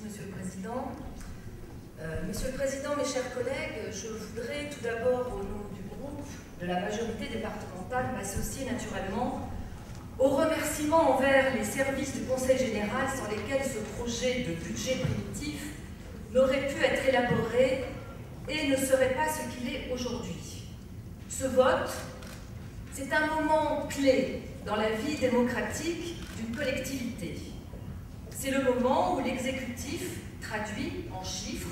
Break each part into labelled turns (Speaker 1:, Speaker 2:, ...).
Speaker 1: Merci, Monsieur le Président. Monsieur le Président, mes chers collègues, je voudrais tout d'abord, au nom du groupe de la majorité départementale, m'associer naturellement aux remerciements envers les services du Conseil général sans lesquels ce projet de budget primitif n'aurait pu être élaboré et ne serait pas ce qu'il est aujourd'hui. Ce vote, c'est un moment clé dans la vie démocratique d'une collectivité. C'est le moment où l'exécutif traduit en chiffres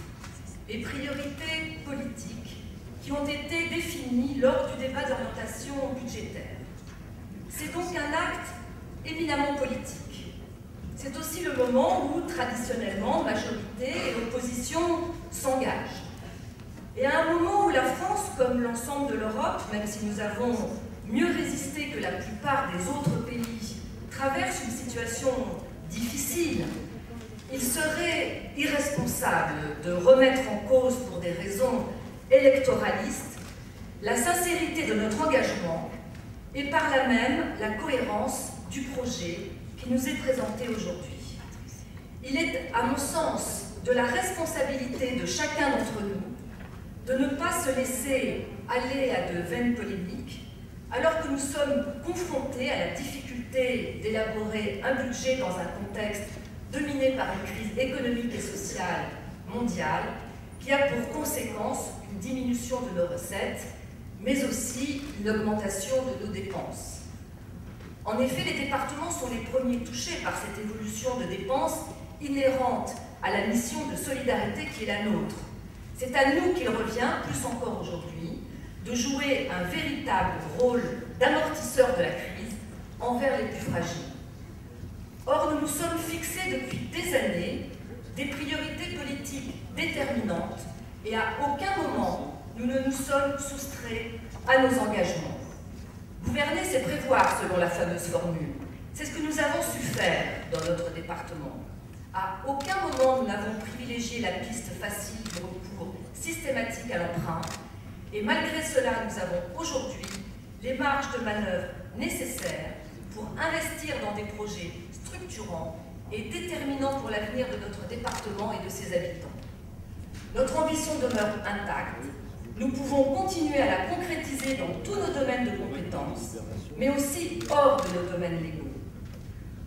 Speaker 1: les priorités politiques qui ont été définies lors du débat d'orientation budgétaire. C'est donc un acte éminemment politique. C'est aussi le moment où, traditionnellement, majorité et opposition s'engagent. Et à un moment où la France, comme l'ensemble de l'Europe, même si nous avons mieux résisté que la plupart des autres pays, traverse une situation difficile, il serait irresponsable de remettre en cause pour des raisons électoralistes la sincérité de notre engagement et par là même la cohérence du projet qui nous est présenté aujourd'hui. Il est, à mon sens, de la responsabilité de chacun d'entre nous de ne pas se laisser aller à de vaines polémiques alors que nous sommes confrontés à la difficulté d'élaborer un budget dans un contexte dominé par une crise économique et sociale mondiale qui a pour conséquence une diminution de nos recettes, mais aussi une augmentation de nos dépenses. En effet, les départements sont les premiers touchés par cette évolution de dépenses inhérente à la mission de solidarité qui est la nôtre. C'est à nous qu'il revient, plus encore aujourd'hui, de jouer un véritable rôle d'amortisseur de la crise envers les plus fragiles. Or, nous nous sommes fixés depuis des années des priorités politiques déterminantes et à aucun moment nous ne nous sommes soustraits à nos engagements. Gouverner, c'est prévoir, selon la fameuse formule. C'est ce que nous avons su faire dans notre département. À aucun moment nous n'avons privilégié la piste facile du recours systématique à l'emprunt, et malgré cela, nous avons aujourd'hui les marges de manœuvre nécessaires pour investir dans des projets structurants et déterminants pour l'avenir de notre département et de ses habitants. Notre ambition demeure intacte. Nous pouvons continuer à la concrétiser dans tous nos domaines de compétences, mais aussi hors de nos domaines légaux.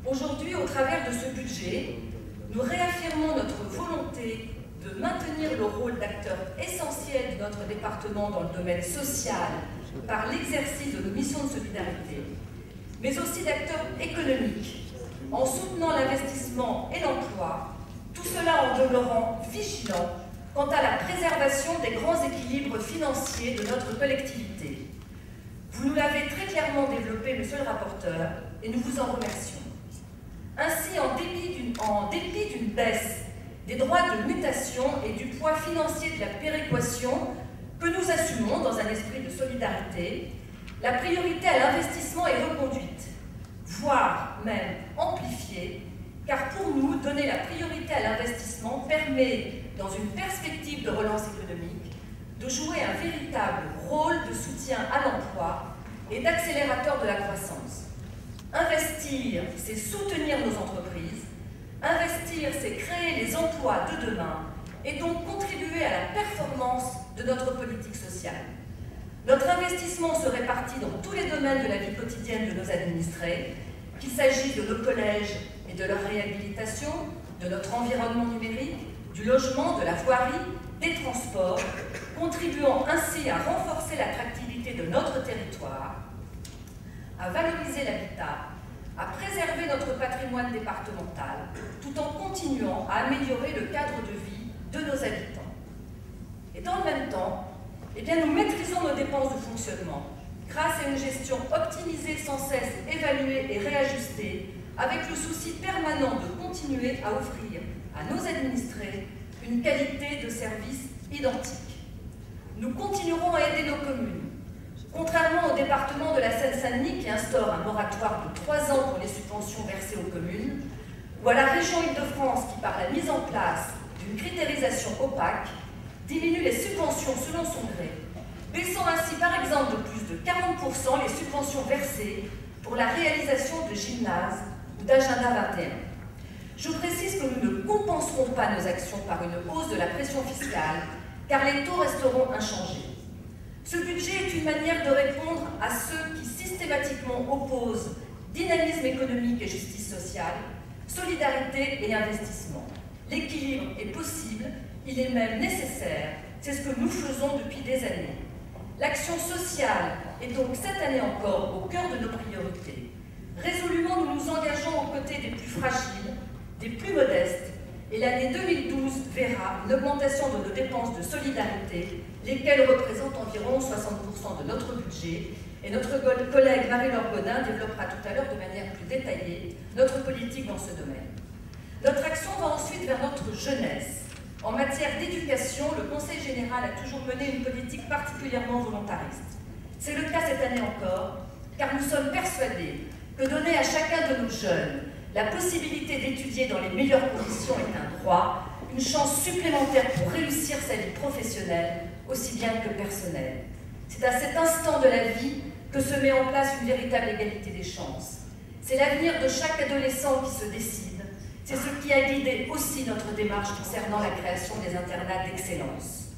Speaker 1: Aujourd'hui, au travers de ce budget, nous réaffirmons notre volonté de maintenir le rôle d'acteur essentiel de notre département dans le domaine social par l'exercice de nos missions de solidarité, mais aussi d'acteur économique en soutenant l'investissement et l'emploi, tout cela en demeurant vigilant quant à la préservation des grands équilibres financiers de notre collectivité. Vous nous l'avez très clairement développé, monsieur le rapporteur, et nous vous en remercions. Ainsi, en dépit d'une baisse des droits de mutation et du poids financier de la péréquation que nous assumons dans un esprit de solidarité, la priorité à l'investissement est reconduite, voire même amplifiée, car pour nous, donner la priorité à l'investissement permet, dans une perspective de relance économique, de jouer un véritable rôle de soutien à l'emploi et d'accélérateur de la croissance. Investir, c'est soutenir nos entreprises. Investir, c'est créer les emplois de demain et donc contribuer à la performance de notre politique sociale. Notre investissement se répartit dans tous les domaines de la vie quotidienne de nos administrés, qu'il s'agisse de nos collèges et de leur réhabilitation, de notre environnement numérique, du logement, de la voirie, des transports, contribuant ainsi à renforcer l'attractivité de notre territoire, à valoriser l'habitat, à préserver notre patrimoine départemental, tout en continuant à améliorer le cadre de vie de nos habitants. Et dans le même temps, nous maîtrisons nos dépenses de fonctionnement grâce à une gestion optimisée, sans cesse évaluée et réajustée, avec le souci permanent de continuer à offrir à nos administrés une qualité de service identique. Nous continuerons à aider nos communes. Contrairement au département de la Seine-Saint-Denis qui instaure un moratoire de 3 ans pour les subventions versées aux communes, ou à la région Île-de-France qui, par la mise en place d'une critérisation opaque, diminue les subventions selon son gré, baissant ainsi par exemple de plus de 40% les subventions versées pour la réalisation de gymnases ou d'agenda 21. Je précise que nous ne compenserons financerons pas nos actions par une hausse de la pression fiscale, car les taux resteront inchangés. Ce budget est une manière de répondre à ceux qui systématiquement opposent dynamisme économique et justice sociale, solidarité et investissement. L'équilibre est possible, il est même nécessaire, c'est ce que nous faisons depuis des années. L'action sociale est donc cette année encore au cœur de nos priorités. Résolument, nous nous engageons aux côtés des plus fragiles, des plus modestes, et l'année 2012 verra une augmentation de nos dépenses de solidarité, lesquelles représentent environ 60% de notre budget, et notre collègue Marie-Laure Godin développera tout à l'heure de manière plus détaillée notre politique dans ce domaine. Notre action va ensuite vers notre jeunesse. En matière d'éducation, le Conseil général a toujours mené une politique particulièrement volontariste. C'est le cas cette année encore, car nous sommes persuadés que donner à chacun de nos jeunes la possibilité d'étudier dans les meilleures conditions est un droit, une chance supplémentaire pour réussir sa vie professionnelle, aussi bien que personnelle. C'est à cet instant de la vie que se met en place une véritable égalité des chances. C'est l'avenir de chaque adolescent qui se décide. C'est ce qui a guidé aussi notre démarche concernant la création des internats d'excellence.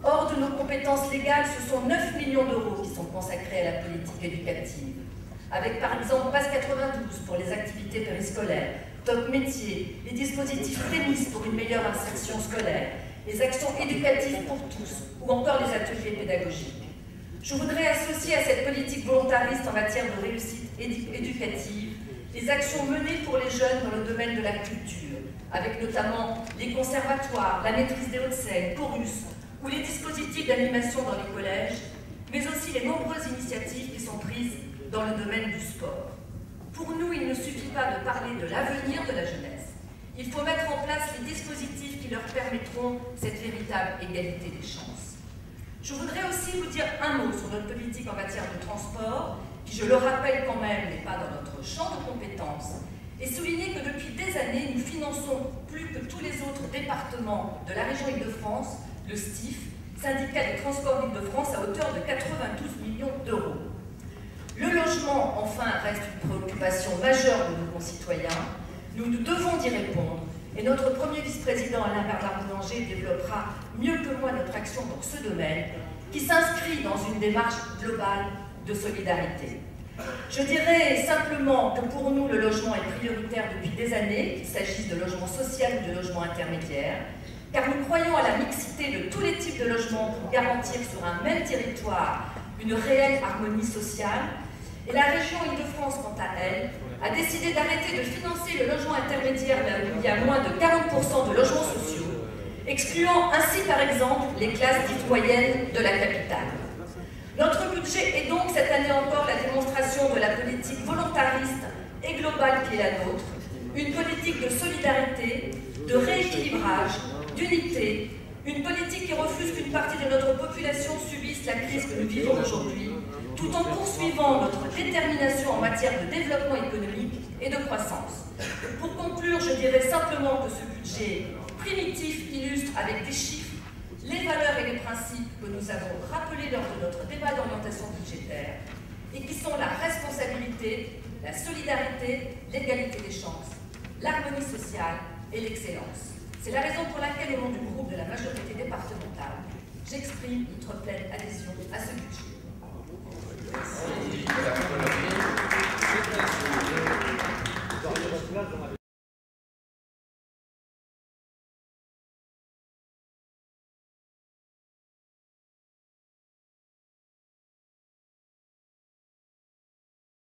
Speaker 1: Hors de nos compétences légales, ce sont 9 millions d'euros qui sont consacrés à la politique éducative, avec par exemple PASS 92 pour les activités périscolaires, Top Métiers, les dispositifs Thémis pour une meilleure insertion scolaire, les actions éducatives pour tous, ou encore les ateliers pédagogiques. Je voudrais associer à cette politique volontariste en matière de réussite éducative les actions menées pour les jeunes dans le domaine de la culture, avec notamment les conservatoires, la maîtrise des Hauts-de-Seine, Chorus, ou les dispositifs d'animation dans les collèges, mais aussi les nombreuses initiatives qui sont prises dans le domaine du sport. Pour nous, il ne suffit pas de parler de l'avenir de la jeunesse. Il faut mettre en place les dispositifs qui leur permettront cette véritable égalité des chances. Je voudrais aussi vous dire un mot sur notre politique en matière de transport, qui, je le rappelle quand même, n'est pas dans notre champ de compétences, et souligner que depuis des années, nous finançons plus que tous les autres départements de la région Île-de-France, le STIF, syndicat des transports d'Île-de-France, à hauteur de 92 millions d'euros. Le logement, enfin, reste une préoccupation majeure de nos concitoyens. Nous devons d'y répondre, et notre premier vice-président, Alain Bernard Boulanger, développera mieux que moi notre action dans ce domaine, qui s'inscrit dans une démarche globale de solidarité. Je dirais simplement que pour nous, le logement est prioritaire depuis des années, qu'il s'agisse de logement social ou de logement intermédiaire, car nous croyons à la mixité de tous les types de logements pour garantir sur un même territoire une réelle harmonie sociale. Et la région Île-de-France, quant à elle, a décidé d'arrêter de financer le logement intermédiaire là où il y a moins de 40% de logements sociaux, excluant ainsi par exemple les classes dites moyennes de la capitale. Notre budget est donc cette année encore la démonstration de la politique volontariste et globale qui est la nôtre, une politique de solidarité, de rééquilibrage, d'unité, une politique qui refuse qu'une partie de notre population subisse la crise que nous vivons aujourd'hui, tout en poursuivant notre détermination en matière de développement économique et de croissance. Pour conclure, je dirais simplement que ce budget primitif illustre avec des chiffres les valeurs et les principes que nous avons rappelés lors de notre débat d'orientation budgétaire et qui sont la responsabilité, la solidarité, l'égalité des chances, l'harmonie sociale et l'excellence. C'est la raison pour laquelle, au nom du groupe de la majorité départementale, j'exprime notre pleine adhésion à ce budget. Merci.